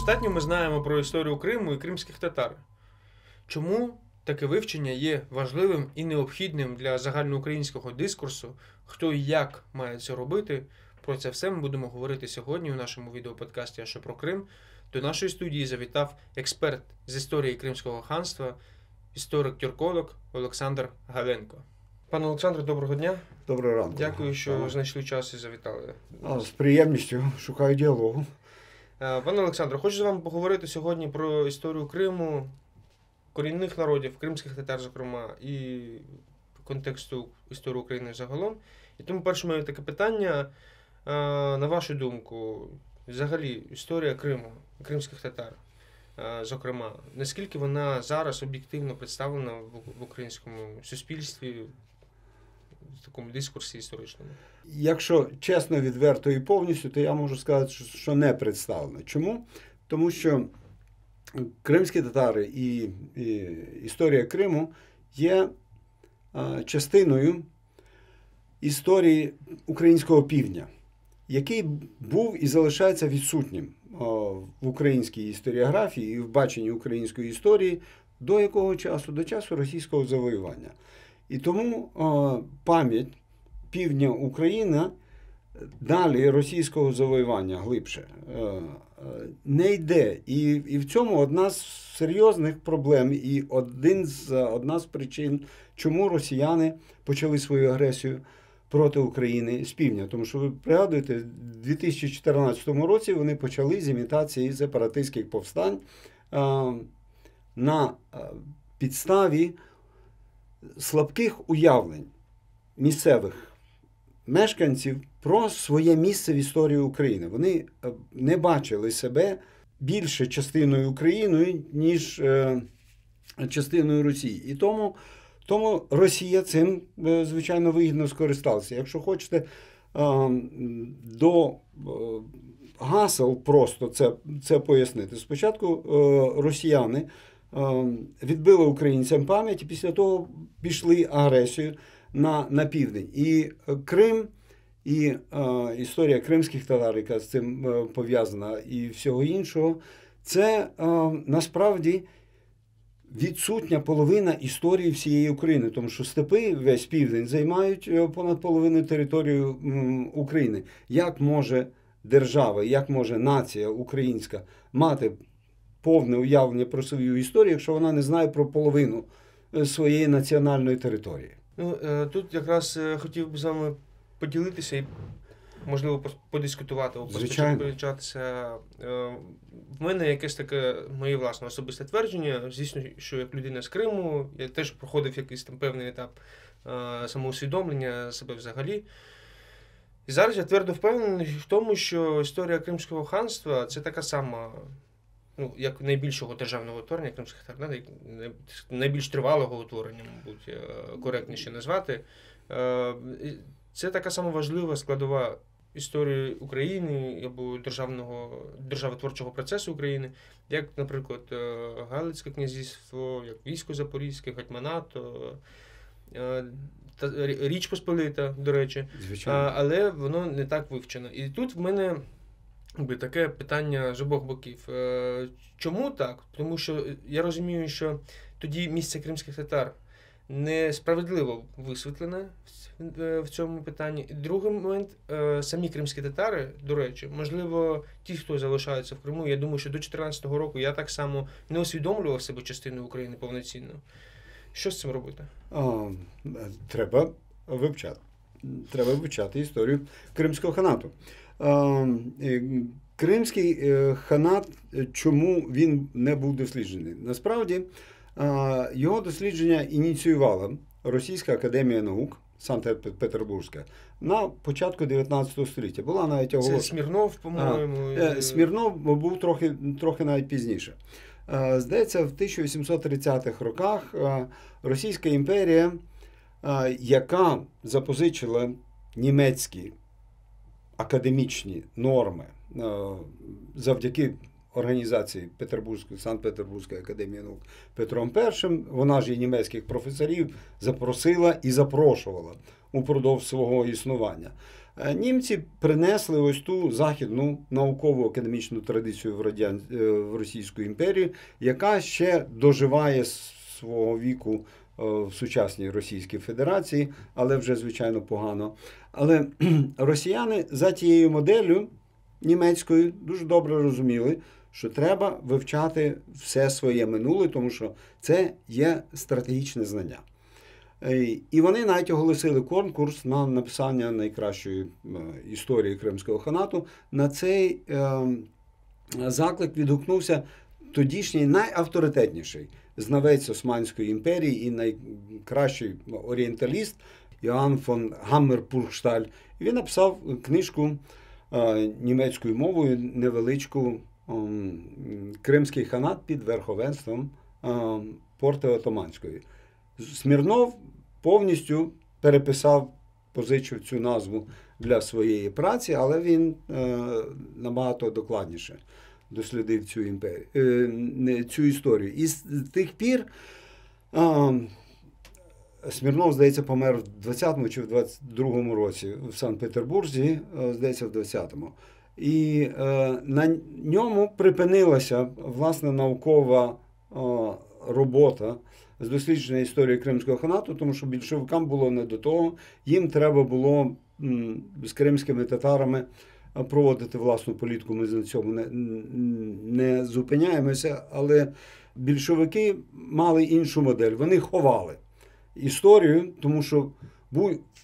Достатньо ми знаємо про історію Криму і кримських татар. Чому таке вивчення є важливим і необхідним для загальноукраїнського дискурсу, хто і як має це робити? Про це все ми будемо говорити сьогодні у нашому відеоподкасті «А що про Крим?». До нашої студії завітав експерт з історії Кримського ханства, історик-тюрколог Олександр Галенко. Пане Олександре, доброго дня. Доброго ранку. Дякую, що знайшли час і завітали. З приємністю шукаю діалогу. Пане Олександре, хочу з вами поговорити сьогодні про історію Криму, корінних народів, кримських татар, зокрема, і контексту історії України загалом. І тому перше моє таке питання, на вашу думку, взагалі історія Криму, кримських татар, зокрема, наскільки вона зараз об'єктивно представлена в українському суспільстві, в такому дискурсі історичному? Якщо чесно, відверто і повністю, то я можу сказати, що не представлено. Чому? Тому що кримські татари і історія Криму є частиною історії українського півдня, який був і залишається відсутнім в українській історіографії і в баченні української історії до якого часу? До часу російського завоювання. І тому пам'ять півдня України далі російського завоювання глибше не йде. І в цьому одна з серйозних проблем і одна з причин, чому росіяни почали свою агресію проти України з півдня. Тому що, ви пригадуєте, в 2014 році вони почали з імітації сепаратистських повстань на підставі слабких уявлень місцевих мешканців про своє місце в історії України. Вони не бачили себе більше частиною України, ніж частиною Росії. І тому Росія цим, звичайно, вигідно скористалася. Якщо хочете, до гасел просто це пояснити. Спочатку росіяни відбили українцям пам'ять, і після того пішли агресію на південь. І Крим, і історія кримських татар, яка з цим пов'язана, і всього іншого, це насправді відсутня половина історії всієї України, тому що степи, весь південь, займають понад половину території України. Як може держава, як може нація українська мати повне уявлення про свою історію, якщо вона не знає про половину своєї національної території? Тут якраз хотів би з вами поділитися і, можливо, подискутувати, або посперечатися. В мене якесь таке моє власне особисте твердження. Звісно, що як людина з Криму, я теж проходив якийсь там певний етап самоусвідомлення себе взагалі. І зараз я твердо впевнений в тому, що історія Кримського ханства – це така сама, як найбільшого державного утворення кримських татар, найбільш тривалого утворення, мабуть, коректніше назвати. Це така сама важлива складова історії України або державотворчого процесу України, як, наприклад, Галицьке князівство, як військо Запорізьке, гетьманат, Річ Посполита, до речі. Звичайно. Але воно не так вивчено. І тут в мене таке питання з обох боків. Чому так? Тому що я розумію, що тоді місце кримських татар несправедливо висвітлене в цьому питанні. І другий момент, самі кримські татари, до речі, можливо, ті, хто залишаються в Криму, я думаю, що до 2014 року я так само не усвідомлював себе частиною України повноцінно. Що з цим робити? Треба вивчати історію Кримського ханату. Кримський ханат, чому він не був досліджений? Насправді, його дослідження ініціювала Російська академія наук, Санкт-Петербурзька, на початку 19 століття. Була навіть Це Смірнов, по-моєму. Смірнов був трохи навіть пізніше. Здається, в 1830-х роках Російська імперія, яка запозичила німецькі академічні норми завдяки організації Санкт-Петербурзької академії наук Петром І, вона ж і німецьких професорів запросила і запрошувала упродовж свого існування. Німці принесли ось ту західну наукову академічну традицію в Російську імперію, яка ще доживає свого віку в сучасній Російській Федерації, але вже, звичайно, погано. Але росіяни за тією моделлю німецькою дуже добре розуміли, що треба вивчати все своє минуле, тому що це є стратегічне знання. І вони навіть оголосили конкурс на написання найкращої історії Кримського ханату. На цей заклик відгукнувся тодішній найавторитетніший знавець Османської імперії і найкращий орієнталіст Йоганн фон Гаммерпургшталь. Він написав книжку німецькою мовою, невеличку «Кримський ханат під верховенством Порти Отоманської». Смірнов повністю переписав, позичив цю назву для своєї праці, але він набагато докладніше дослідив цю історію. І з тих пір Смірнов, здається, помер в 20-му чи в 22-му році в Санкт-Петербурзі, здається, в 20-му. І на ньому припинилася, власне, наукова робота з дослідження історії Кримського ханату, тому що більшовикам було не до того. Їм треба було з кримськими татарами проводити власну політику. Ми на цьому не зупиняємося, але більшовики мали іншу модель. Вони ховали історію, тому що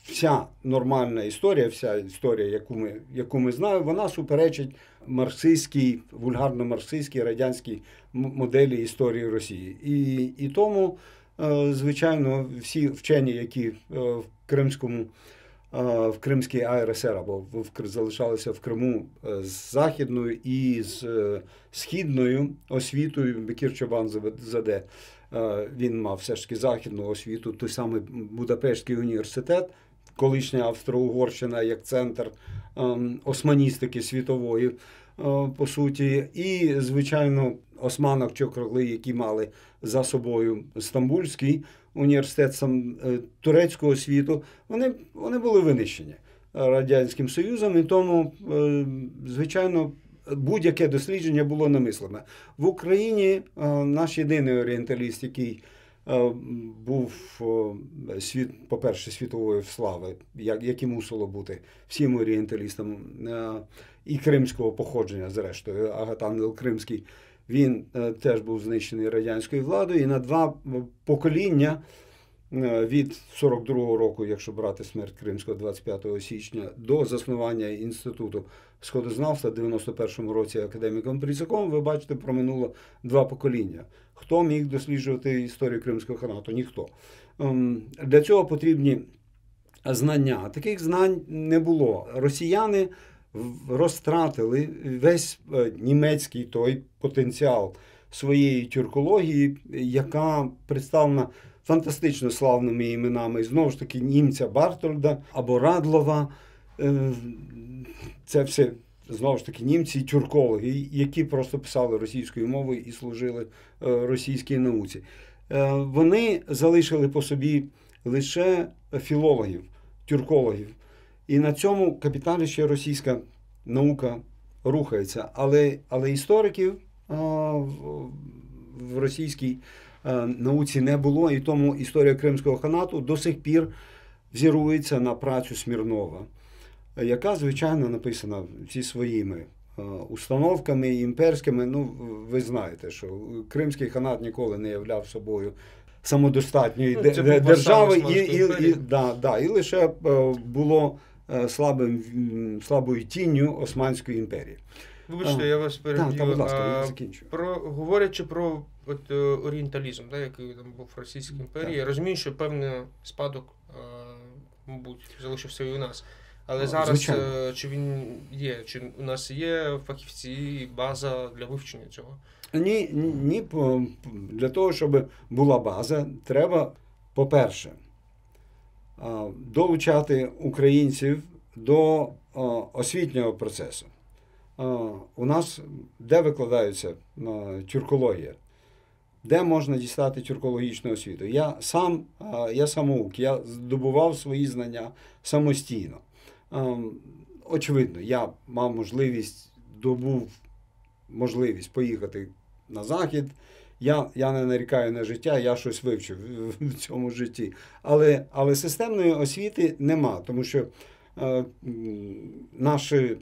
вся нормальна історія, вся історія, яку ми знаємо, вона суперечить марксистській, вульгарно-марксистській, радянській моделі історії Росії. І тому, звичайно, всі вчені, які в Кримській АРСР або залишалися в Криму з західною і з східною освітою, Бекір Чобан-Заде, він мав все ж таки західну освіту, той самий Будапештський університет, колишня Австро-Угорщина як центр османістики світової, по суті, і, звичайно, Османок Чокрогли, які мали за собою Стамбульський університет турецького світу, вони були винищені Радянським Союзом, і тому, звичайно, будь-яке дослідження було немислиме. В Україні наш єдиний орієнталіст, який був, по-перше, світової слави, як і мусило бути всім орієнталістам, і кримського походження, зрештою, Агатангел Кримський, він теж був знищений радянською владою, і на 2 покоління від 42-го року, якщо брати смерть Кримського 25 січня, до заснування Інституту сходознавства в 91-му році академіком Прісаком, ви бачите, проминуло 2 покоління. Хто міг досліджувати історію Кримського ханату? Ніхто. Для цього потрібні знання. Таких знань не було. Росіяни розтратили весь німецький той потенціал своєї тюркології, яка представлена фантастично славними іменами, знову ж таки, німця Бартольда або Радлова. Це все, знову ж таки, німці, тюркологи, які просто писали російською мовою і служили російській науці. Вони залишили по собі лише філологів, тюркологів. І на цьому капіталі ще російська наука рухається. Але істориків в російській науці не було, і тому історія Кримського ханату до сих пір взірується на працю Смірнова, яка, звичайно, написана всі своїми установками імперськими. Ну, ви знаєте, що Кримський ханат ніколи не являв собою самодостатньої держави, і лише було слабою тінню Османської імперії. Вибачте, я вас переб'ю. Закінчую. Говорячи про орієнталізм, який там був в Російській імперії, я розумію, що певний спадок, мабуть, залишився і у нас. Але зараз, чи він є, чи у нас є фахівці, база для вивчення цього? Ні. Для того, щоб була база, треба, по-перше, долучати українців до освітнього процесу. У нас де викладається тюркологія? Де можна дістати тюркологічну освіту? Я самоук, я здобував свої знання самостійно. Очевидно, я мав добув можливість поїхати на Захід. Я не нарікаю на життя, я щось вивчив в цьому житті. Але системної освіти нема, тому що наші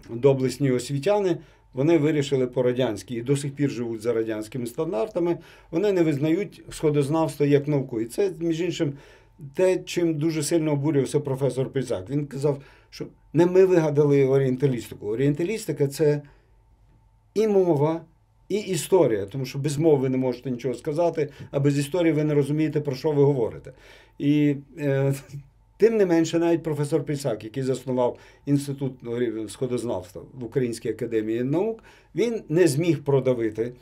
доблесні освітяни, вони вирішили по-радянськи і до сих пір живуть за радянськими стандартами. Вони не визнають сходознавство як науку. І це, між іншим, те, чим дуже сильно обурювався професор Пельзак. Він казав, що не ми вигадали орієнталістику. Орієнталістика – це і мова, і історія, тому що без мови ви не можете нічого сказати, а без історії ви не розумієте, про що ви говорите. І тим не менше, навіть професор Пельзак, який заснував Інститут сходознавства в Українській академії наук, він не зміг продавити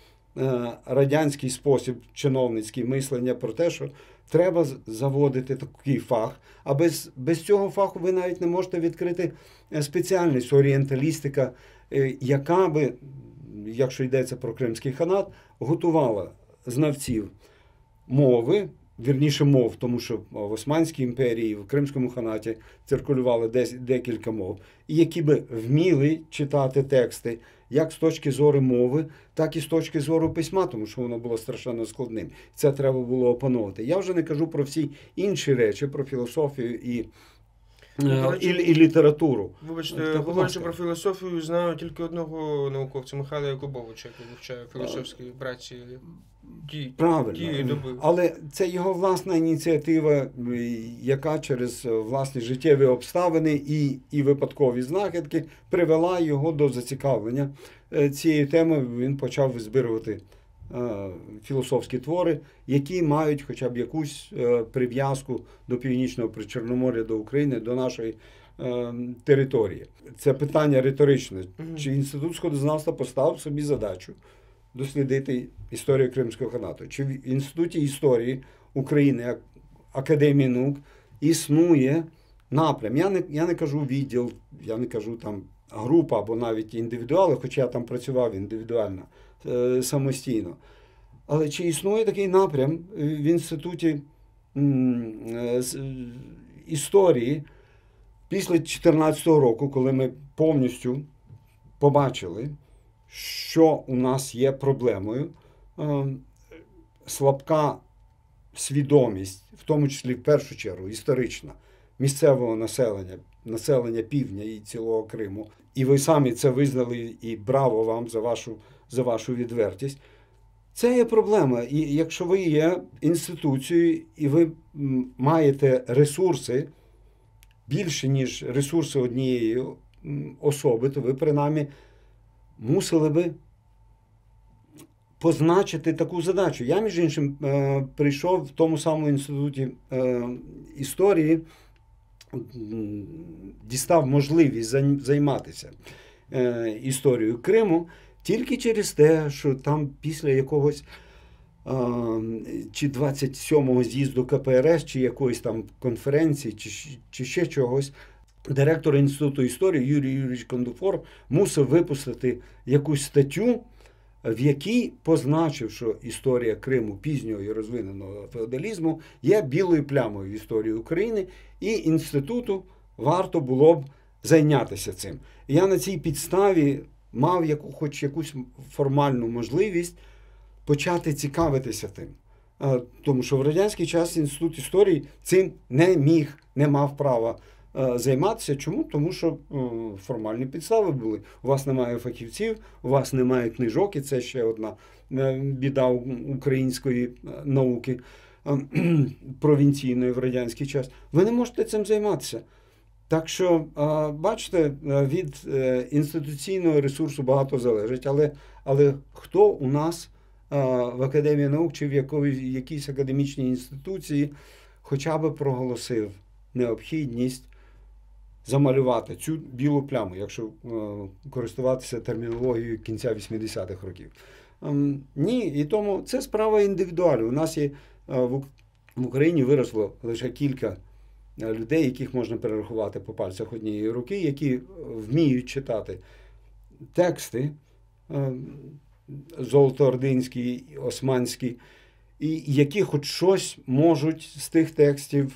радянський спосіб чиновницький мислення про те, що треба заводити такий фах, а без цього фаху ви навіть не можете відкрити спеціальність орієнталістика, яка би, якщо йдеться про Кримський ханат, готувала знавців мови, вірніше мов, тому що в Османській імперії, в Кримському ханаті циркулювали декілька мов, і які би вміли читати тексти як з точки зору мови, так і з точки зору письма, тому що воно було страшенно складним. Це треба було опановувати. Я вже не кажу про всі інші речі, про філософію і літературу. Вибачте, говорячи про філософію, знаю тільки одного науковця, Михайла Якубовича, який вивчає філософські праці тієї доби. Але це його власна ініціатива, яка через власні життєві обставини і випадкові знахідки привела його до зацікавлення цієї теми. Він почав визбирувати філософські твори, які мають хоча б якусь прив'язку до Північного Причорномор'я, до України, до нашої території. Це питання риторичне. Чи Інститут сходознавства поставив собі задачу дослідити історію Кримського ханату? Чи в Інституті історії України, Академії наук, існує напрям? Я не кажу відділ, я не кажу там група або навіть індивідуали, хоча я там працював індивідуально, самостійно. Але чи існує такий напрям в Інституті історії після 2014 року, коли ми повністю побачили, що у нас є проблемою, слабка свідомість, в тому числі в першу чергу історична, місцевого населення півдня і цілого Криму. І ви самі це визнали, і браво вам за вашу відвертість. Це є проблема. І якщо ви є інституцією, і ви маєте ресурси більше, ніж ресурси однієї особи, то ви принаймні мусили би позначити таку задачу. Я, між іншим, прийшов в тому самому інституті історії, дістав можливість займатися історією Криму тільки через те, що там після якогось чи 27-го з'їзду КПРС, чи якоїсь там конференції, чи ще чогось, директор Інституту історії Юрій Юрійович Кондуфор мусив випустити якусь статтю, в якій позначив, що історія Криму пізнього і розвиненого феодалізму є білою плямою в історії України, і інституту варто було б зайнятися цим. І я на цій підставі мав хоч якусь формальну можливість почати цікавитися тим. Тому що в радянський час Інститут історії цим не мав права займатися. Чому? Тому що формальні підстави були. У вас немає фахівців, у вас немає книжок, і це ще одна біда української науки провінційної в радянський час. Ви не можете цим займатися. Так що, бачите, від інституційного ресурсу багато залежить, але хто у нас в Академії наук чи в якійсь академічній інституції хоча б проголосив необхідність замалювати цю білу пляму, якщо користуватися термінологією кінця 80-х років. Ні, і тому це справа індивідуальна. У нас є в Україні виросло лише кілька людей, яких можна перерахувати по пальцях однієї руки, які вміють читати тексти золотоординські, османські, і які хоч щось можуть з тих текстів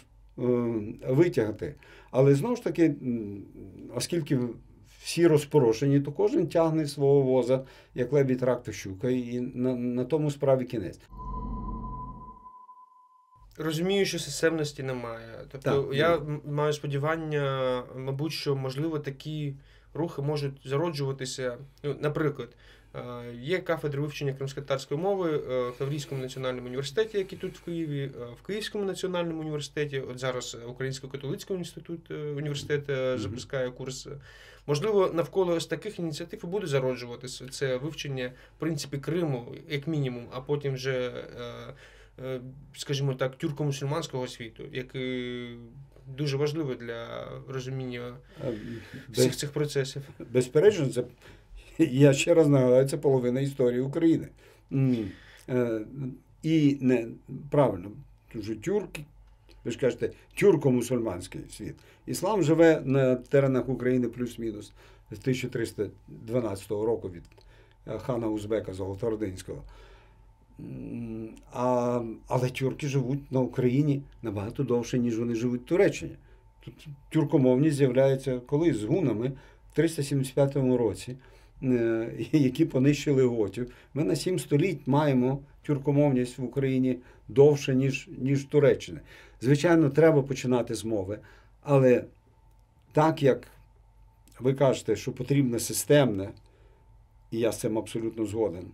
витягти. Але знову ж таки, оскільки всі розпорошені, то кожен тягне свого воза, як лебідь, рак та щука, і на тому справі кінець. Розумію, що системності немає. Тобто так, я маю сподівання, мабуть, що, можливо, такі рухи можуть зароджуватися. Наприклад, є кафедри вивчення кримськотатарської мови в Таврійському національному університеті, який тут в Києві, в Київському національному університеті. От зараз Українсько-католицький університет запускає курс. Можливо, навколо ось таких ініціатив і буде зароджуватися це вивчення, в принципі, Криму, як мінімум, а потім вже, скажімо так, тюрко-мусульманського світу, який дуже важливий для розуміння всіх цих процесів. Безперечно, це, я ще раз нагадаю, це половина історії України. І правильно, дуже тюрки, ви ж кажете, тюрко-мусульманський світ. Іслам живе на теренах України плюс-мінус з 1312 року від хана Узбека Золотоординського. Але тюрки живуть на Україні набагато довше, ніж вони живуть в Туреччині. Тут тюркомовні з'являються колись з гунами в 375 році, які понищили готів. Ми на 7 століть маємо тюркомовність в Україні довше, ніж в Туреччині. Звичайно, треба починати з мови, але так, як ви кажете, що потрібне системне, і я з цим абсолютно згоден,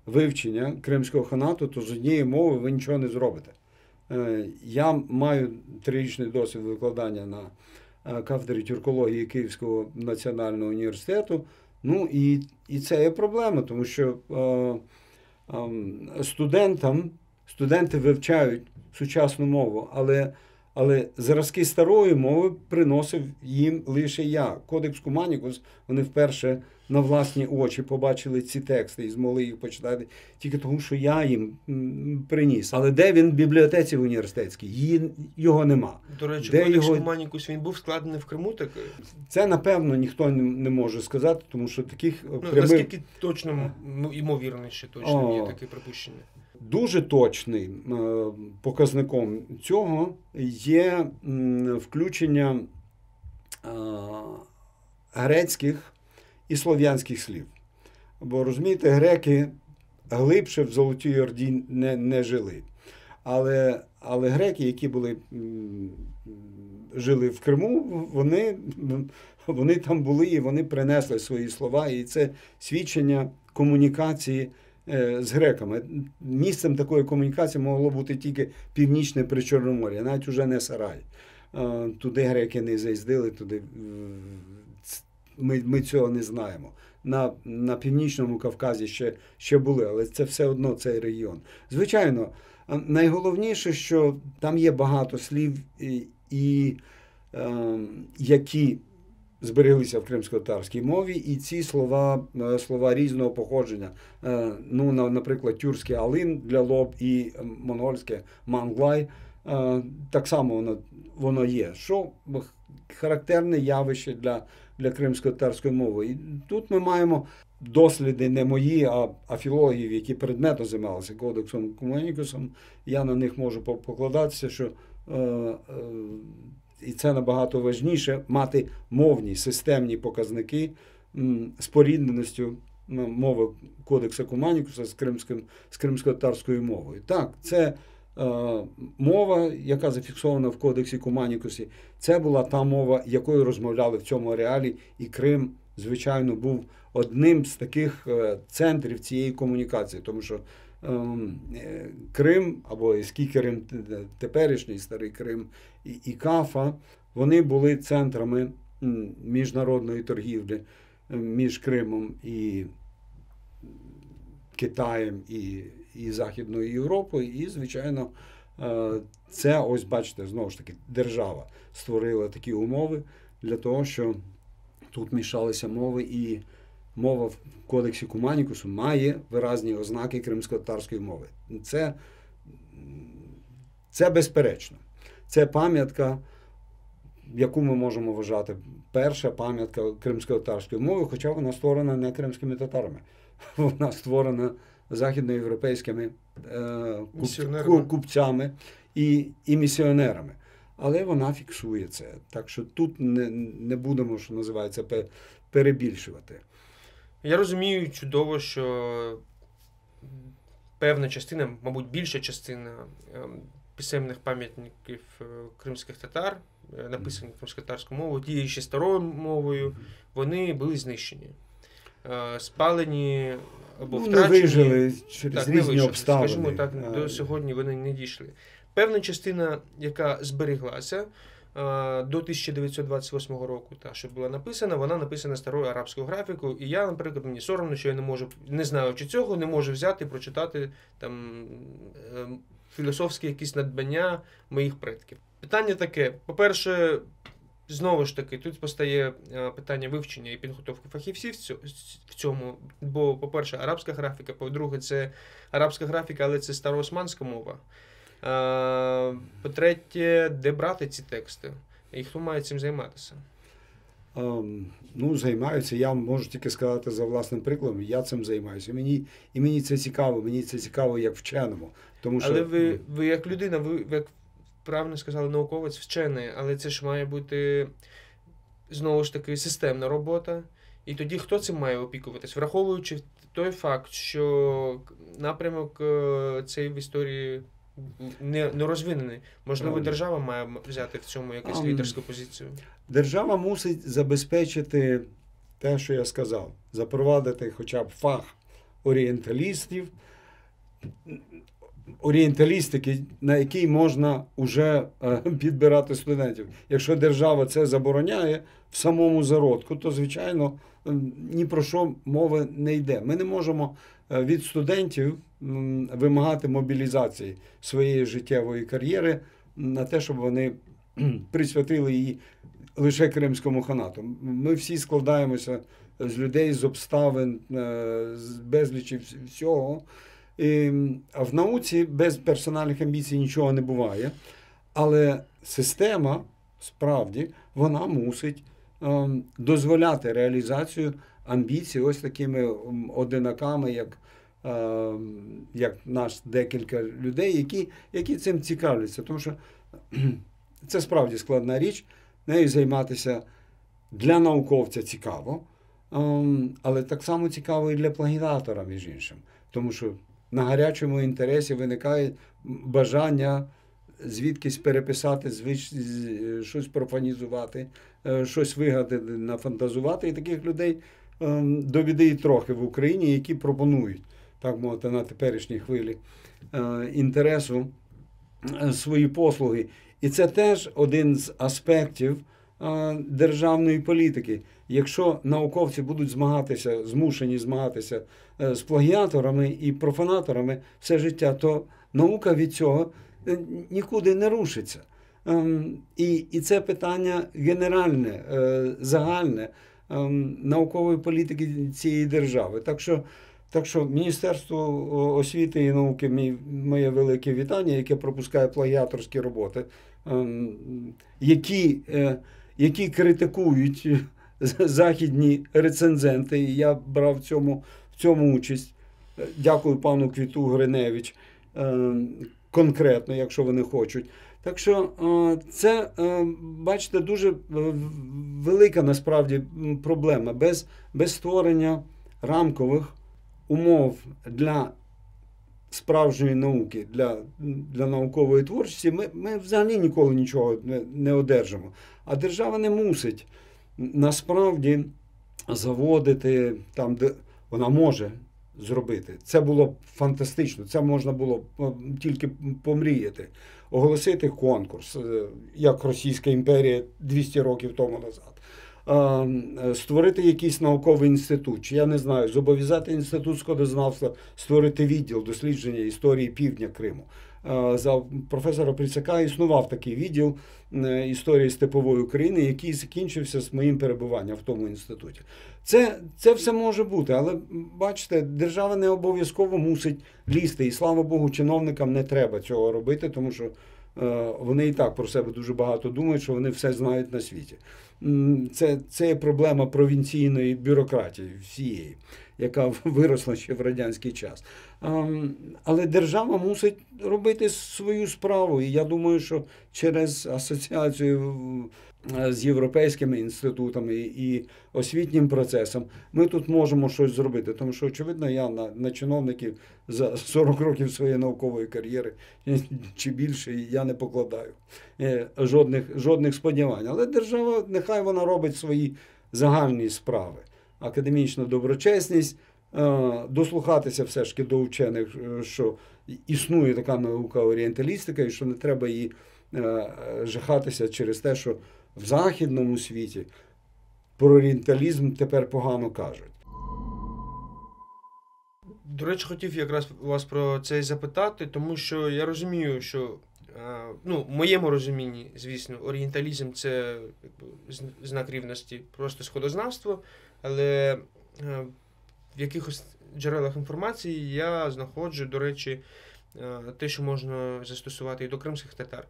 вивчення Кримського ханату, то з однієї мови ви нічого не зробите. Я маю 3-річний досвід викладання на кафедрі тюркології Київського національного університету. Ну і це є проблема, тому що студенти вивчають сучасну мову, але зразки старої мови приносив їм лише я. Кодекс Куманікус, вони вперше на власні очі побачили ці тексти і змогли їх почитати тільки тому, що я їм приніс. Але де він в бібліотеці університетській? Його нема. До речі, Кодекс Куманікус, він був складений в Криму таки? Це, напевно, ніхто не може сказати, тому що таких прямих... Наскільки точно, ймовірно, що точно є таке припущення? Дуже точним показником цього є включення грецьких і слов'янських слів. Бо, розумієте, греки глибше в Золотій Орді не жили. Але греки, які жили в Криму, вони там були і вони принесли свої слова. І це свідчення комунікації з греками. Місцем такої комунікації могло бути тільки північне Причорномор'я, навіть уже не Сарай. Туди греки не заїздили, туди ми цього не знаємо. На Північному Кавказі ще були, але це все одно цей регіон. Звичайно, найголовніше, що там є багато слів, які збереглися в кримськотатарській мові, і ці слова різного походження. Наприклад, тюркське алин для лоб і монгольське манглай, так само воно є. Що характерне явище для кримськотатарської мови. І тут ми маємо досліди не мої, а філологів, які предметно займалися Кодексом Куманікусом. Я на них можу покладатися, що і це набагато важніше, мати мовні, системні показники спорідненістю мови Кодекса Куманікуса з кримськотатарською мовою. Так, це мова, яка зафіксована в Кодексі Куманікусі, це була та мова, якою розмовляли в цьому ареалі, і Крим, звичайно, був одним з таких центрів цієї комунікації, тому що Крим, або Іський Крим, теперішній Старий Крим і Кафа, вони були центрами міжнародної торгівлі між Кримом і Китаєм і Західною Європою. І, звичайно, це, ось бачите, знову ж таки, держава створила такі умови для того, що тут мішалися мови, і мова в Кодексі Куманікусу має виразні ознаки кримськотатарської мови. Це безперечно. Це пам'ятка, яку ми можемо вважати перша пам'ятка кримськотатарської мови, хоча вона створена не кримськими татарами. Вона створена західноєвропейськими купцями і місіонерами. але вона фіксує це. Так що тут не будемо, що називається, перебільшувати. Я розумію чудово, що певна частина, мабуть, більша частина писемних пам'ятників кримських татар, написані кримськотатарською мовою, тією ще старою мовою, вони були знищені. Спалені або втрачені. Не вижили через різні обставини. Скажімо так, до сьогодні вони не дійшли. Певна частина, яка збереглася до 1928 року, та, що була написана, вона написана старою арабською графікою. І я, наприклад, мені соромно, що я не знаючи цього, не можу взяти і прочитати там філософські якісь надбання моїх предків. Питання таке. По-перше, знову ж таки, тут постає питання вивчення і підготовки фахівців в цьому. Бо, по-перше, арабська графіка, по-друге, це арабська графіка, але це староосманська мова. По-третє, де брати ці тексти? І хто має цим займатися? Займаюся. Я можу тільки сказати за власним прикладом, я цим займаюся. І мені це цікаво як вченому. Тому що... Але ви як людина, ви як правильно сказали, науковець, вчений, але це ж має бути, знову ж таки, системна робота. І тоді хто цим має опікуватись? Враховуючи той факт, що напрямок цей в історії не розвинений. Можливо, держава має взяти в цьому якусь лідерську позицію? Держава мусить забезпечити те, що я сказав. Запровадити хоча б фах орієнталістики, на який можна вже підбирати студентів. Якщо держава це забороняє в самому зародку, то, звичайно, ні про що мови не йде. Ми не можемо від студентів вимагати мобілізації своєї життєвої кар'єри на те, щоб вони присвятили її лише Кримському ханату. Ми всі складаємося з людей, з обставин, з безлічі всього. А в науці без персональних амбіцій нічого не буває. Але система, справді, вона мусить дозволяти реалізацію амбіцій ось такими одинаками, як наш декілька людей, які цим цікавляться. Тому що це справді складна річ, нею займатися для науковця цікаво, але так само цікаво і для плагіатора, між іншим. Тому що на гарячому інтересі виникає бажання звідкись переписати, щось профанізувати, щось вигадати, нафантазувати. І таких людей до біди і трохи в Україні, які пропонують, так мовити, на теперішній хвилі інтересу свої послуги. І це теж один з аспектів державної політики. Якщо науковці будуть змушені змагатися з плагіаторами і профанаторами все життя, то наука від цього нікуди не рушиться. І це питання генеральне, загальне наукової політики цієї держави. Так що Міністерство освіти і науки моє велике вітання, яке пропускає плагіаторські роботи, які критикують західні рецензенти. І я брав в цьому участь. Дякую пану Квіту Гриневич конкретно, якщо вони хочуть. Так що це, бачите, дуже велика насправді проблема. Без створення рамкових умов для справжньої науки, для наукової творчості, ми взагалі ніколи нічого не одержимо. А держава не мусить насправді заводити там, де вона може зробити. Це було б фантастично, це можна було тільки помріяти. Оголосити конкурс, як Російська імперія 200 років тому назад. Створити якийсь науковий інститут, чи я не знаю, зобов'язати інститут сходознавства створити відділ дослідження історії півдня Криму. За професора Прицака існував такий відділ історії степової України, який закінчився з моїм перебуванням в тому інституті. Це все може бути, але, бачите, держава не обов'язково мусить лізти. І, слава Богу, чиновникам не треба цього робити, тому що вони і так про себе дуже багато думають, що вони все знають на світі. Це є проблема провінційної бюрократії всієї, яка виросла ще в радянський час. Але держава мусить робити свою справу. І я думаю, що через асоціацію з європейськими інститутами і освітнім процесом ми тут можемо щось зробити. Тому що, очевидно, я на чиновників за 40 років своєї наукової кар'єри чи більше я не покладаю жодних сподівань. Але держава, нехай вона робить свої загальні справи. Академічна доброчесність, дослухатися все ж таки до вчених, що існує така наука орієнталістика і що не треба її жахатися через те, що в західному світі про орієнталізм тепер погано кажуть. До речі, хотів якраз вас про це запитати, тому що я розумію, що в моєму розумінні, звісно, орієнталізм – це знак рівності, просто сходознавство, але в якихось джерелах інформації я знаходжу, до речі, те, що можна застосувати і до кримських татар,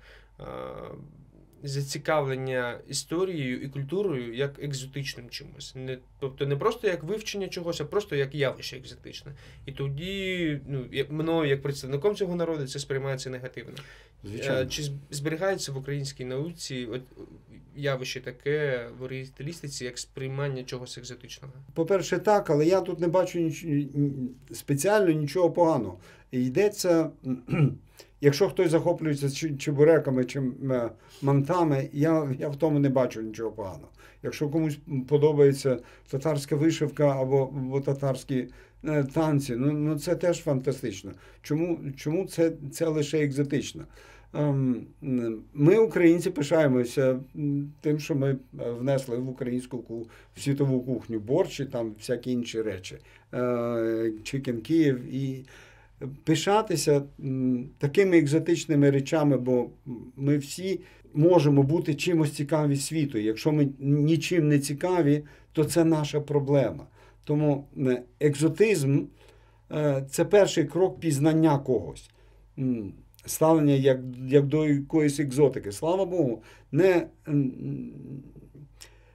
зацікавлення історією і культурою як екзотичним чимось. Тобто не просто як вивчення чогось, а просто як явище екзотичне. І тоді мною, як представником цього народу, це сприймається негативно. Звичайно. Чи зберігається в українській науці явище таке в орієнталістиці, як сприймання чогось екзотичного? По-перше, так, але я тут не бачу спеціально нічого поганого. Йдеться, якщо хтось захоплюється чебуреками чи мантами, я в тому не бачу нічого поганого. Якщо комусь подобається татарська вишивка або татарські танці, це теж фантастично. Чому це лише екзотично? Ми, українці, пишаємося тим, що ми внесли в українську в світову кухню борщ і там всякі інші речі. Чикен Київ. І пишатися такими екзотичними речами, бо ми всі можемо бути чимось цікаві світу. Якщо ми нічим не цікаві, то це наша проблема. Тому екзотизм – це перший крок пізнання когось. Ставлення як до якоїсь екзотики. Слава Богу,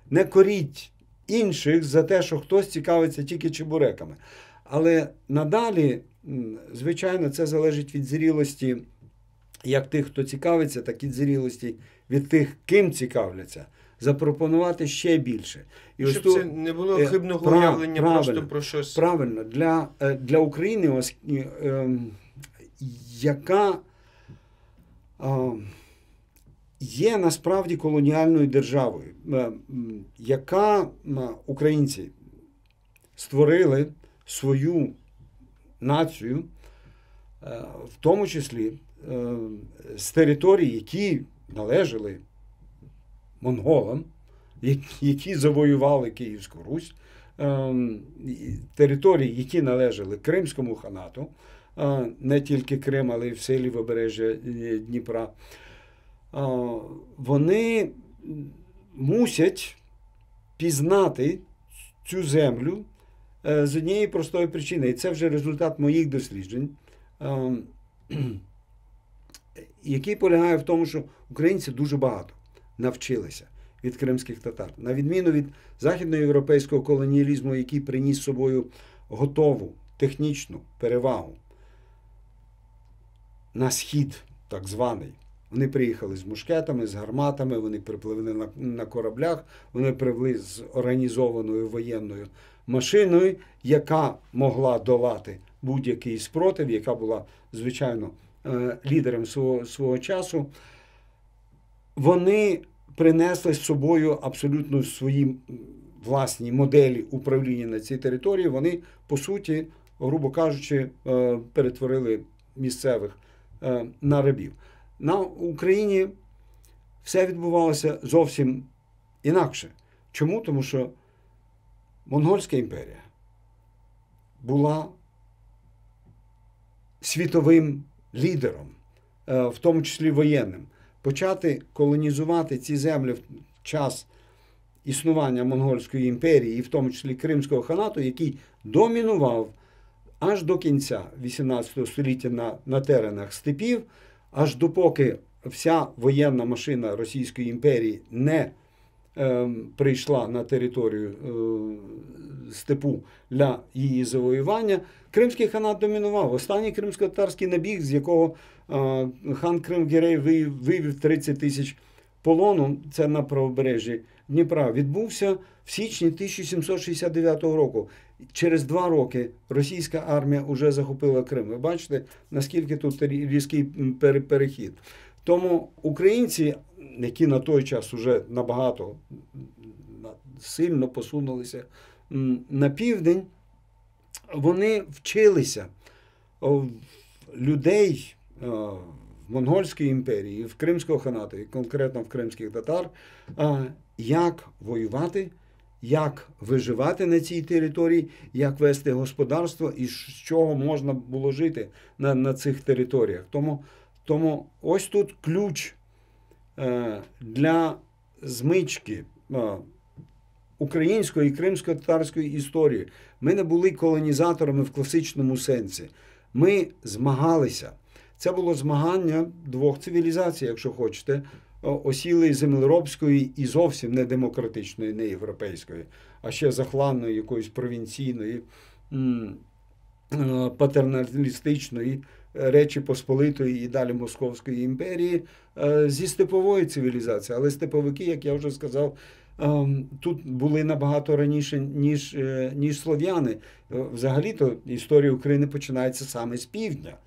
не коріть інших за те, що хтось цікавиться тільки чебуреками. Але надалі, звичайно, це залежить від зрілості як тих, хто цікавиться, так і зрілості від тих, ким цікавляться. Запропонувати ще більше. І щоб це не було хибного уявлення просто про щось. Правильно. Для України, яка є насправді колоніальною державою, яка українці створили свою націю, в тому числі з територій, які належали монголам, які завоювали Київську Русь, території, які належали Кримському ханату, не тільки Крим, але й все лівобережжя Дніпра, вони мусять пізнати цю землю з однієї простої причини. І це вже результат моїх досліджень, який полягає в тому, що українці дуже багато навчилися від кримських татар. На відміну від західноєвропейського колоніалізму, який приніс з собою готову технічну перевагу на схід, так званий. Вони приїхали з мушкетами, з гарматами, вони припливли на кораблях, вони прибули з організованою воєнною машиною, яка могла долати будь-який спротив, яка була, звичайно, лідером свого часу. Вони принесли з собою абсолютно свої власні моделі управління на цій території. Вони, по суті, грубо кажучи, перетворили місцевих на рабів. На Україні все відбувалося зовсім інакше. Чому? Тому що Монгольська імперія була світовим лідером, в тому числі воєнним. Почати колонізувати ці землі в час існування Монгольської імперії, і в тому числі Кримського ханату, який домінував аж до кінця XVIII століття на теренах степів, аж допоки вся воєнна машина Російської імперії не прийшла на територію степу для її завоювання, Кримський ханат домінував. Останній кримсько-татарський набіг, з якого хан Крим-Гірей вивів 30 тисяч полону, це на правобережжі Дніпра, відбувся в січні 1769 року. Через 2 роки російська армія вже захопила Крим. Ви бачите, наскільки тут різкий перехід. Тому українці, які на той час вже набагато сильно посунулися на південь, вони вчилися людей в Монгольській імперії, в Кримського ханату, і конкретно в кримських татар, як воювати, як виживати на цій території, як вести господарство і з чого можна було жити на цих територіях. Тому ось тут ключ для змички української і кримсько-татарської історії. Ми не були колонізаторами в класичному сенсі. Ми змагалися. Це було змагання 2 цивілізацій, якщо хочете, осілої землеробської і зовсім не демократичної, не європейської, а ще захланної, якоїсь провінційної, патерналістичної, Речі Посполитої і далі Московської імперії, зі степової цивілізації. Але степовики, як я вже сказав, тут були набагато раніше, ніж слов'яни. Взагалі-то історія України починається саме з півдня.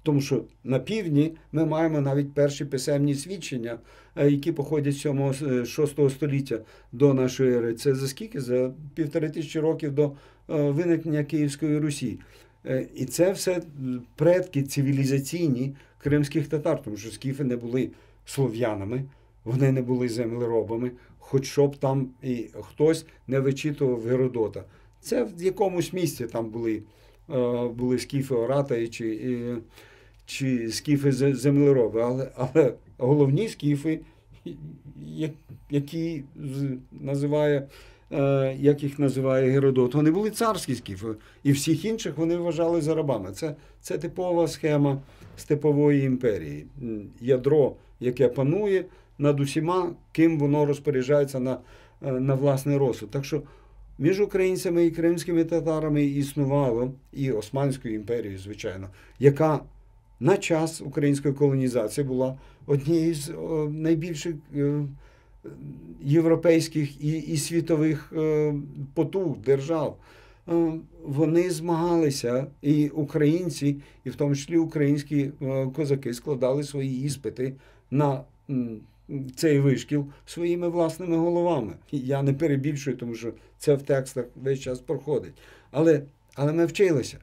Тому що на півдні ми маємо навіть перші писемні свідчення, які походять з 7-6 століття до нашої ери. Це за скільки? За 1500 років до виникнення Київської Русі. І це все предки цивілізаційні кримських татар, тому що скіфи не були слов'янами, вони не були землеробами, хоч щоб там і хтось не вичитував Геродота. Це в якомусь місці там були скіфи-оратаї чи скіфи-землероби, але головні скіфи, які як їх називає Геродот, вони були царські скіфи, і всіх інших вони вважали за рабами. Це типова схема степової імперії. Ядро, яке панує над усіма, ким воно розпоряджається на власний розсуд. Так що між українцями і кримськими татарами існувало, і Османською імперією, звичайно, яка на час української колонізації була однією з найбільших європейських і світових потуг, держав. Вони змагалися, і українці, і в тому числі українські козаки складали свої іспити на цей вишкіл своїми власними головами. Я не перебільшую, тому що це в текстах весь час проходить. Але ми вчилися.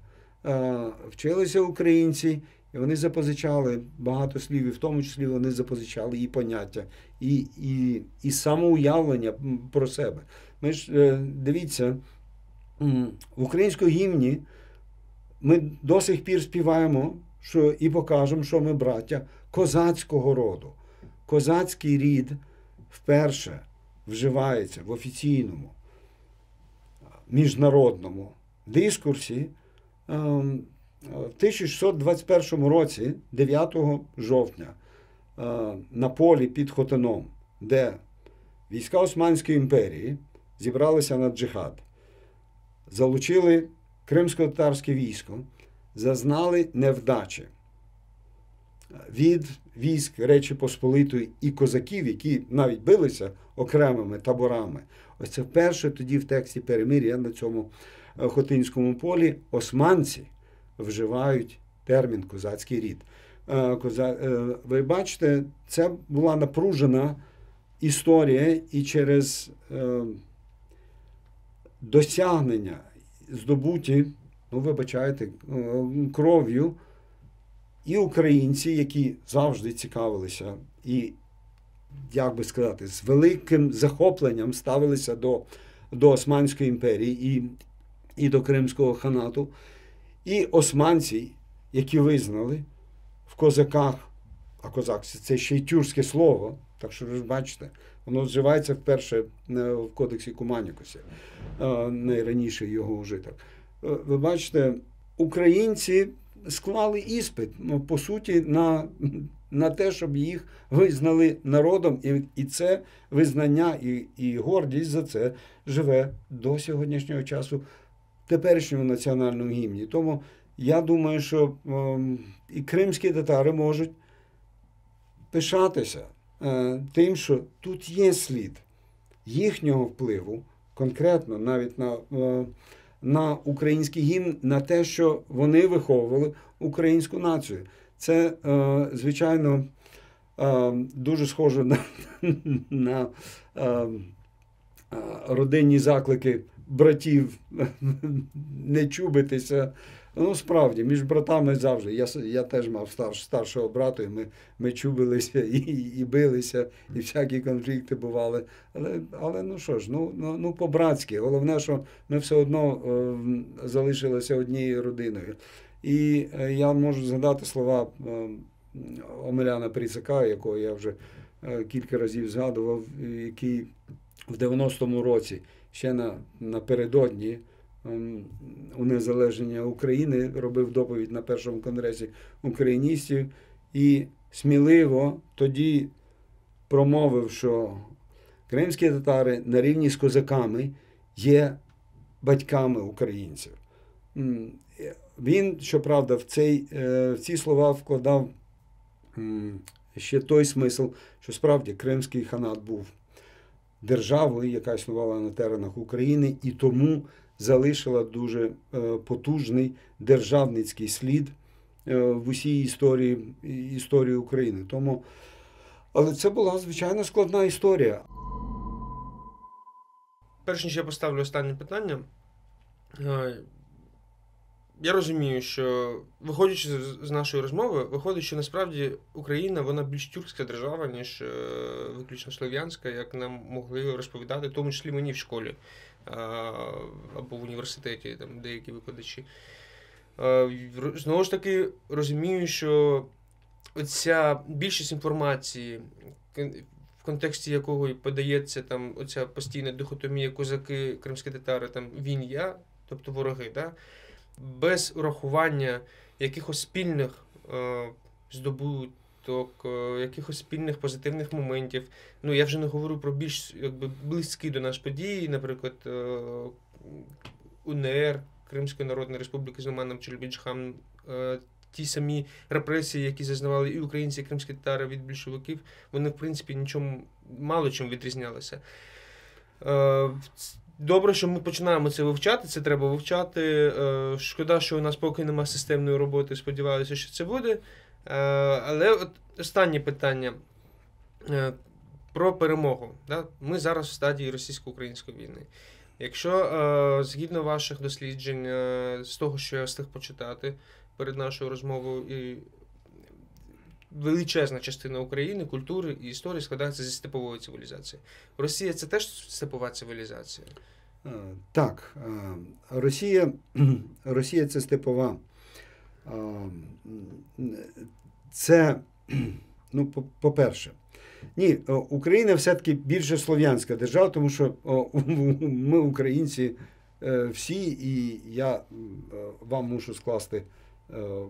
Вчилися українці, і вони запозичали багато слів, і в тому числі вони запозичали і поняття, і самоуявлення про себе. Ми ж, дивіться, в українському гімні ми до сих пір співаємо і покажемо, що ми браття козацького роду. Козацький рід вперше вживається в офіційному, міжнародному дискурсі в 1621 році, 9 жовтня, на полі під Хотином, де війська Османської імперії зібралися на джихад, залучили кримсько-татарське військо, зазнали невдачі від військ Речі Посполитої і козаків, які навіть билися окремими таборами. Ось це вперше тоді в тексті перемир'я на цьому Хотинському полі османці вживають термін «козацький рід». Ви бачите, це була напружена історія, і через досягнення, здобуті, вибачайте, кров'ю, і українці, які завжди цікавилися і, як би сказати, з великим захопленням ставилися до Османської імперії і до Кримського ханату, і османці, які визнали в козаках, а козак – це ще й тюркське слово, так що ви бачите, воно вживається вперше в Кодексі Куманікуса, найраніше його вжиток. Ви бачите, українці склали іспит, по суті, на те, щоб їх визнали народом, і це визнання і гордість за це живе до сьогоднішнього часу в теперішньому національному гімні. Тому я думаю, що і кримські татари можуть пишатися тим, що тут є слід їхнього впливу, конкретно навіть на український гімн, на те, що вони виховували українську націю. Це, звичайно, дуже схоже на родинні заклики братів не чубитися. Ну, справді, між братами завжди. Я теж мав старшого брата, і ми чубилися і билися, і всякі конфлікти бували. Але ну що ж, ну по-братськи. Головне, що ми все одно залишилися однією родиною. І я можу згадати слова Омеляна Прісака, якого я вже кілька разів згадував, який в 90-му році, ще напередодні унезалежнення України, робив доповідь на першому конгресі україністів і сміливо тоді промовив, що кримські татари на рівні з козаками є батьками українців. Він, щоправда, в ці слова вкладав ще той смисл, що справді Кримський ханат був державою, яка існувала на теренах України, і тому залишила дуже потужний державницький слід в усій історії України. Але це була, звичайно, складна історія. Перш ніж я поставлю останнє питання, я розумію, що, виходячи з нашої розмови, виходить, що насправді Україна, вона більш тюркська держава, ніж виключно слов'янська, як нам могли розповідати, в тому числі мені в школі або в університеті, там деякі викладачі. Знову ж таки, розумію, що оця більшість інформації, в контексті якого подається там оця постійна дихотомія козаки, кримські татари, там він, я, тобто вороги, да? Без урахування якихось спільних здобуток, якихось спільних позитивних моментів. Ну, я вже не говорю про більш близькі до нас події, наприклад, УНР, Кримської Народної Республіки з Номаном Челебіджханом, ті самі репресії, які зазнавали і українці, і кримські татари від більшовиків, вони, в принципі, мало чим відрізнялися. Добре, що ми починаємо це вивчати, це треба вивчати. Шкода, що у нас поки немає системної роботи, сподіваюся, що це буде. Але от останнє питання про перемогу. Да? Ми зараз в стадії російсько-української війни. Якщо, згідно ваших досліджень, з того, що я встиг почитати перед нашою розмовою, і величезна частина України, культури і історії складається зі степової цивілізації. Росія – це теж степова цивілізація? Так. Росія – це степова. Це, ну, по-перше, ні, Україна все-таки більше слов'янська держава, тому що ми, українці, всі, і я вам мушу скласти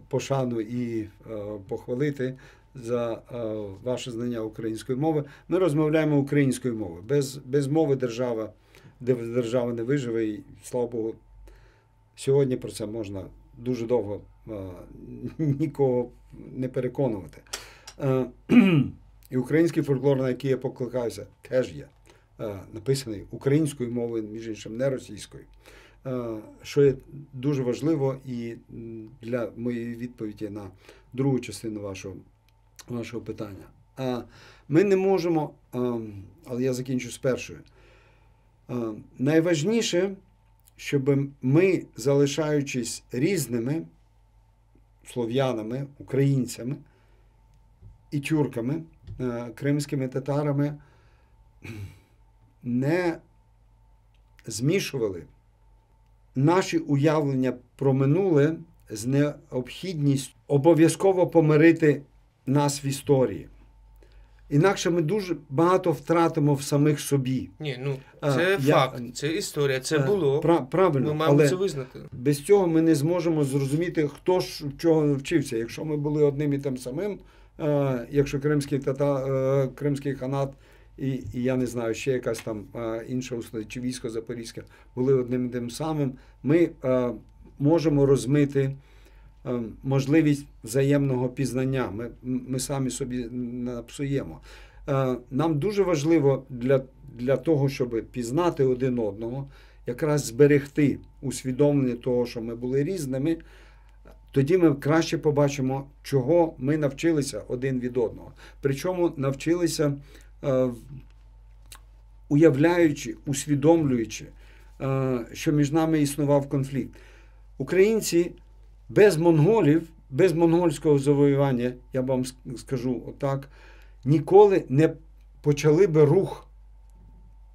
пошану і похвалити за ваше знання української мови. Ми розмовляємо українською мовою. Без мови держава не виживе, і, слава Богу, сьогодні про це можна дуже довго нікого не переконувати. І український фольклор, на який я покликаюся, теж є написаний українською мовою, між іншим, не російською. Що є дуже важливо і для моєї відповіді на другу частину вашого питання. Ми не можемо, але я закінчу з першою. Найважніше, щоб ми, залишаючись різними слов'янами, українцями і тюрками, кримськими татарами, не змішували наші уявлення про минуле з необхідністю обов'язково помирити нас в історії. Інакше ми дуже багато втратимо в самих собі. Ні, ну, це факт, це історія, це було. Правильно, ми маємо це визнати. Без цього ми не зможемо зрозуміти, хто ж чого навчився. Якщо ми були одним і тим самим, якщо Кримський ханат і я не знаю, ще якась там інша установа, чи військо Запорізьке, були одним і тим самим, ми можемо розмити можливість взаємного пізнання. Ми самі собі напсуємо. Нам дуже важливо для того, щоб пізнати один одного, якраз зберегти усвідомлення того, що ми були різними, тоді ми краще побачимо, чого ми навчилися один від одного. Причому навчилися уявляючи, усвідомлюючи, що між нами існував конфлікт. Українці без монголів, без монгольського завоювання, я вам скажу отак, ніколи не почали би рух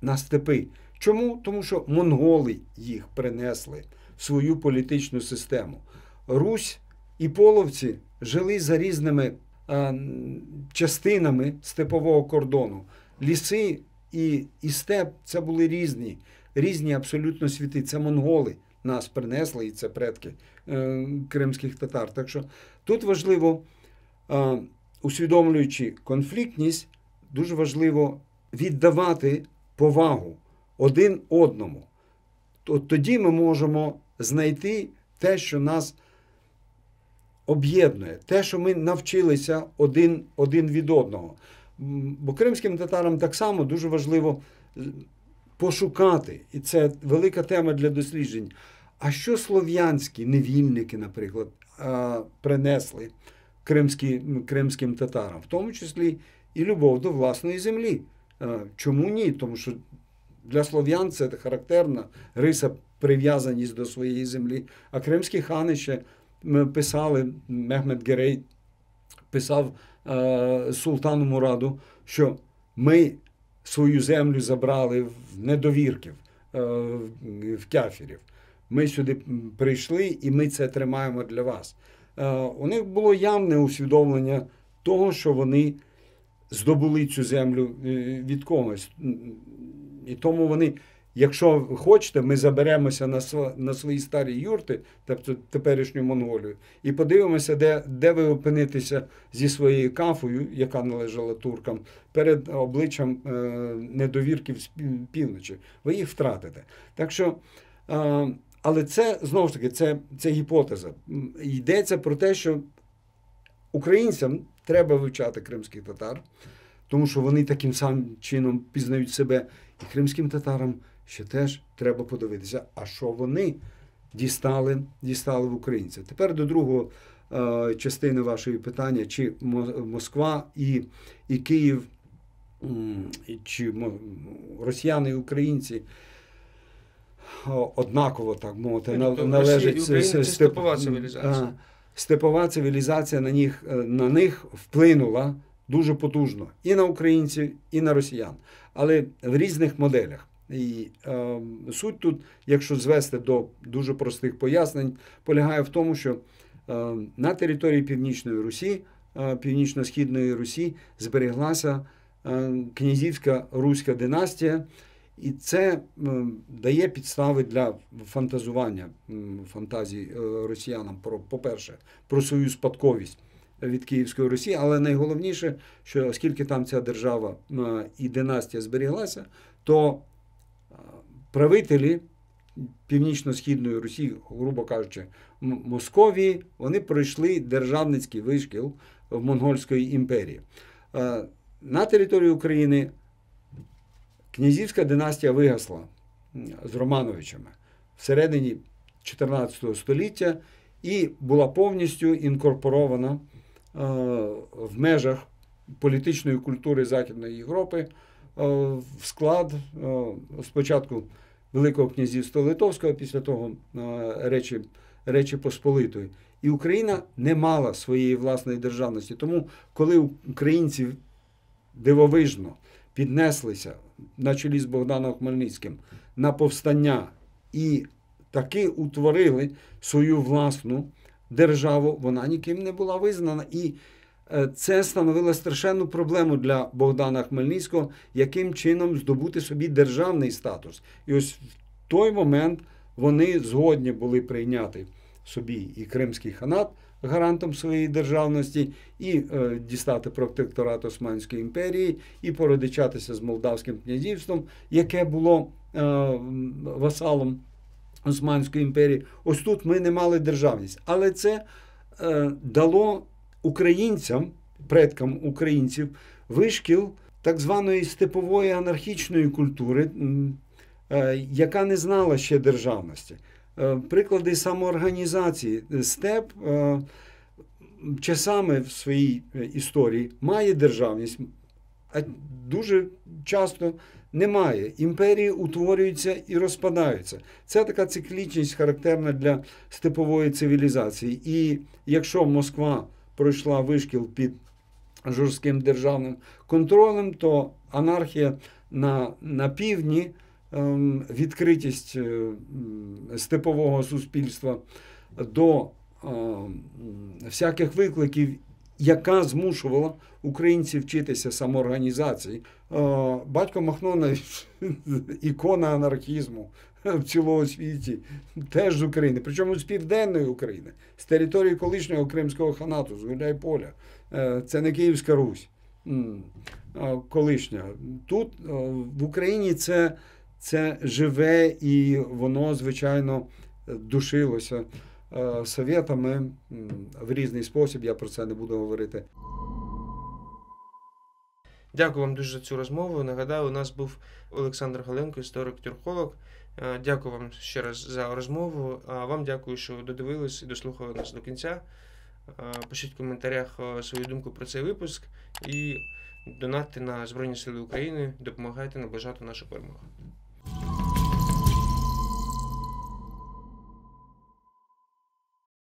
на степи. Чому? Тому що монголи їх принесли в свою політичну систему. Русь і половці жили за різними частинами степового кордону. Ліси і степ – це були різні абсолютно світи. Це монголи нас принесли, і це предки кримських татар. Так що тут важливо, усвідомлюючи конфліктність, дуже важливо віддавати повагу один одному. Тоді ми можемо знайти те, що нас об'єднує, те, що ми навчилися один від одного. Бо кримським татарам так само дуже важливо пошукати, і це велика тема для досліджень, а що слов'янські невільники, наприклад, принесли кримським татарам, в тому числі і любов до власної землі. Чому ні? Тому що для слов'ян це характерна риса прив'язаність до своєї землі. А кримські хани ще писали, Мехмед Герей писав султану Мураду, що ми свою землю забрали в недовірків, в кафірів. Ми сюди прийшли і ми це тримаємо для вас. У них було явне усвідомлення того, що вони здобули цю землю від когось. І тому вони, якщо хочете, ми заберемося на свої старі юрти, тобто теперішню Монголію, і подивимося, де ви опинитеся зі своєю кафою, яка належала туркам, перед обличчям недовірків з півночі. Ви їх втратите. Так що, але це, знову ж таки, це гіпотеза. Йдеться про те, що українцям треба вивчати кримських татар, тому що вони таким самим чином пізнають себе. І кримським татарам ще теж треба подивитися, а що вони дістали в українців. Тепер до другої частини вашої питання, чи Москва і Київ, чи росіяни і українці однаково, так мовити, належать. Це степова цивілізація. Степова цивілізація на них вплинула дуже потужно і на українців, і на росіян, але в різних моделях. І суть тут, якщо звести до дуже простих пояснень, полягає в тому, що на території Північної Русі, Північно-Східної Русі збереглася князівська руська династія, і це дає підстави для фантазування, фантазій росіянам, по-перше, про свою спадковість від Київської Русі, але найголовніше, що оскільки там ця держава і династія зберіглася, то правителі Північно-Східної Русі, грубо кажучи, Московії, вони пройшли державницький вишкіл в Монгольської імперії. На території України князівська династія вигасла з Романовичами всередині 14 століття і була повністю інкорпорована в межах політичної культури Західної Європи в склад спочатку Великого князівства Литовського, після того Речі Посполитої. І Україна не мала своєї власної державності. Тому, коли українці дивовижно піднеслися на чолі з Богданом Хмельницьким на повстання і таки утворили свою власну державу, вона ніким не була визнана. І це становило страшенну проблему для Богдана Хмельницького, яким чином здобути собі державний статус. І ось в той момент вони згодні були прийняти собі і Кримський ханат, гарантом своєї державності, і дістати протекторат Османської імперії, і породичатися з Молдавським князівством, яке було васалом Османської імперії. Ось тут ми не мали державність. Але це дало українцям, предкам українців, вишкіл так званої степової анархічної культури, яка не знала ще державності. Приклади самоорганізації. Степ часами в своїй історії має державність, а дуже часто немає. Імперії утворюються і розпадаються. Це така циклічність, характерна для степової цивілізації. І якщо Москва пройшла вишкіл під жорстким державним контролем, то анархія на півдні, відкритість степового суспільства до всяких викликів, яка змушувала українців вчитися самоорганізації. Батько Махно, навіть ікона анархізму в цілому світі, теж з України, причому з південної України, з території колишнього Кримського ханату, з Гуляйполя. Це не Київська Русь, колишня. Тут, в Україні, це живе, і воно, звичайно, душилося совєтами в різний спосіб, я про це не буду говорити. Дякую вам дуже за цю розмову. Нагадаю, у нас був Олександр Галенко, історик-тюрколог. Дякую вам ще раз за розмову. А вам дякую, що додивились і дослухали нас до кінця. Пишіть в коментарях свою думку про цей випуск і донатьте на Збройні Сили України, допомагайте наближати нашу перемогу.